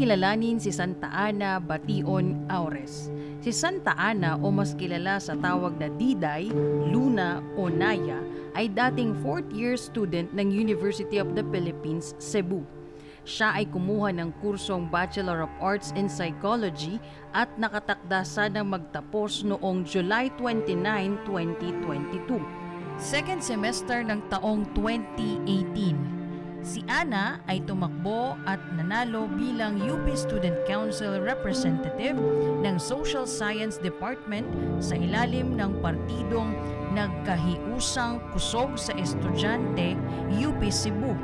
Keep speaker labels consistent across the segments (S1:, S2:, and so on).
S1: kilalanin si Santa Ana Bation Aures. Si Santa Ana o mas kilala sa tawag na Diday, Luna o Naya ay dating 4th year student ng University of the Philippines, Cebu. Siya ay kumuha ng kursong Bachelor of Arts in Psychology at nakatakda sanang magtapos noong July 29, 2022. Second semester ng taong 2018. Si Ana ay tumakbo at nanalo bilang UP Student Council Representative ng Social Science Department sa ilalim ng partidong Nagkahiusang Kusog sa Estudyante UP Cebu.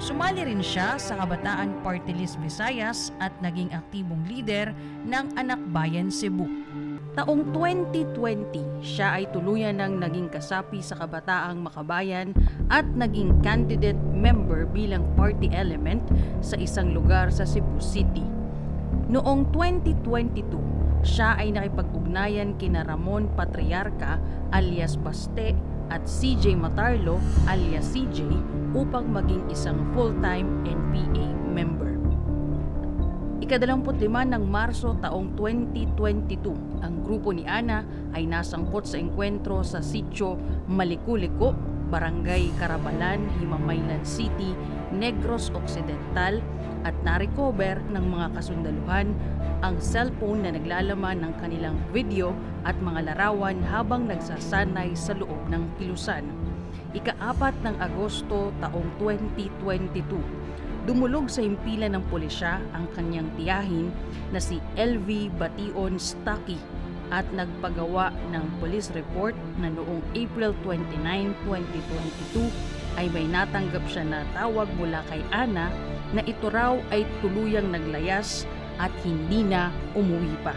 S1: Sumali rin siya sa Kabataan Party List Visayas at naging aktibong leader ng Anak Bayan Cebu. Taong 2020, siya ay tuluyan ng naging kasapi sa Kabataang Makabayan at naging candidate member bilang party element sa isang lugar sa Cebu City. Noong 2022, siya ay nakipag-ugnayan kina Ramon Patriarca alias Baste at CJ Matarlo alias CJ upang maging isang full-time NPA member. Ika-25 ng Marso taong 2022, ang grupo ni Ana ay nasangkot sa engkwentro sa sitio Malikuliko, Barangay Carabalan, Himamaylan City, Negros Occidental at narecover ng mga kasundaluhan ang cellphone na naglalaman ng kanilang video at mga larawan habang nagsasanay sa loob ng kilusan. Ika-4 ng Agosto taong 2022, dumulog sa himpilan ng pulisya ang kanyang tiyahin na si LV Bation Stucky at nagpagawa ng police report na noong April 29, 2022 ay may natanggap siya na tawag mula kay Ana na ito raw ay tuluyang naglayas at hindi na umuwi pa.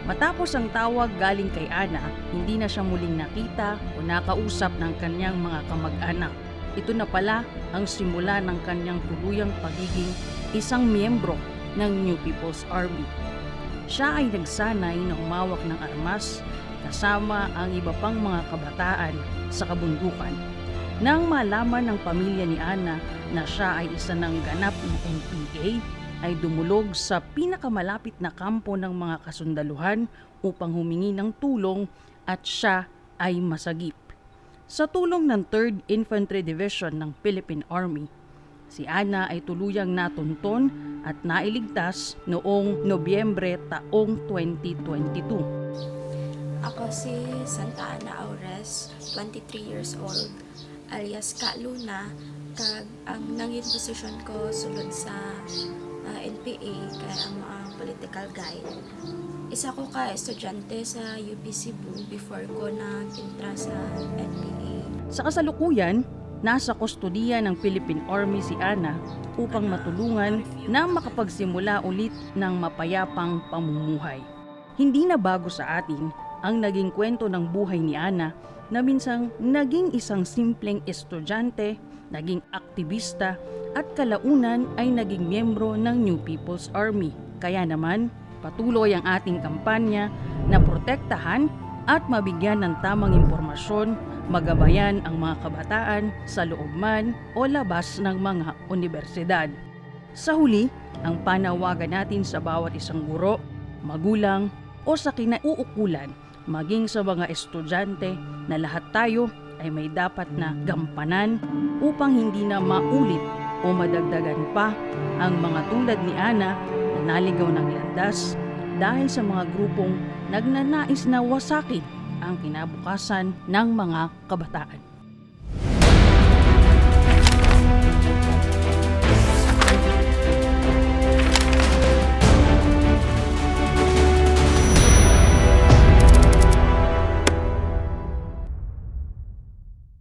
S1: Matapos ang tawag galing kay Ana, hindi na siya muling nakita o nakausap ng kanyang mga kamag-anak. Ito na pala ang simula ng kanyang tuluyang pagiging isang miyembro ng New People's Army. Siya ay nagsanay na humawak ng armas kasama ang iba pang mga kabataan sa kabundukan. Nang malaman ng pamilya ni Ana na siya ay isa ng ganap na NPA, ay dumulog sa pinakamalapit na kampo ng mga kasundaluhan upang humingi ng tulong at siya ay masagip. Sa tulong ng 3rd Infantry Division ng Philippine Army, si Ana ay tuluyang natunton at nailigtas noong Nobyembre taong 2022.
S2: Ako si Santa Ana Aures, 23 years old, alias Ka Luna, kag ang nangin posisyon ko sulod sa NPA kaya ang political guide. Isa ko ka estudyante sa UP Cebu before ko nag-intra sa NPA.
S1: Sa kasalukuyan, nasa kustodiya ng Philippine Army si Ana upang matulungan na makapagsimula ulit ng mapayapang pamumuhay. Hindi na bago sa atin ang naging kwento ng buhay ni Ana na minsang naging isang simpleng estudyante, naging aktivista at kalaunan ay naging miyembro ng New People's Army. Kaya naman, patuloy ang ating kampanya na protektahan at mabigyan ng tamang impormasyon, magabayan ang mga kabataan sa loob man o labas ng mga universidad. Sa huli, ang panawagan natin sa bawat isang guro, magulang o sa kinauukulan, maging sa mga estudyante na lahat tayo ay may dapat na gampanan upang hindi na maulit o madagdagan pa ang mga tulad ni Ana na naligaw ng landas dahil sa mga grupong nagnanais na wasakin ang kinabukasan ng mga kabataan.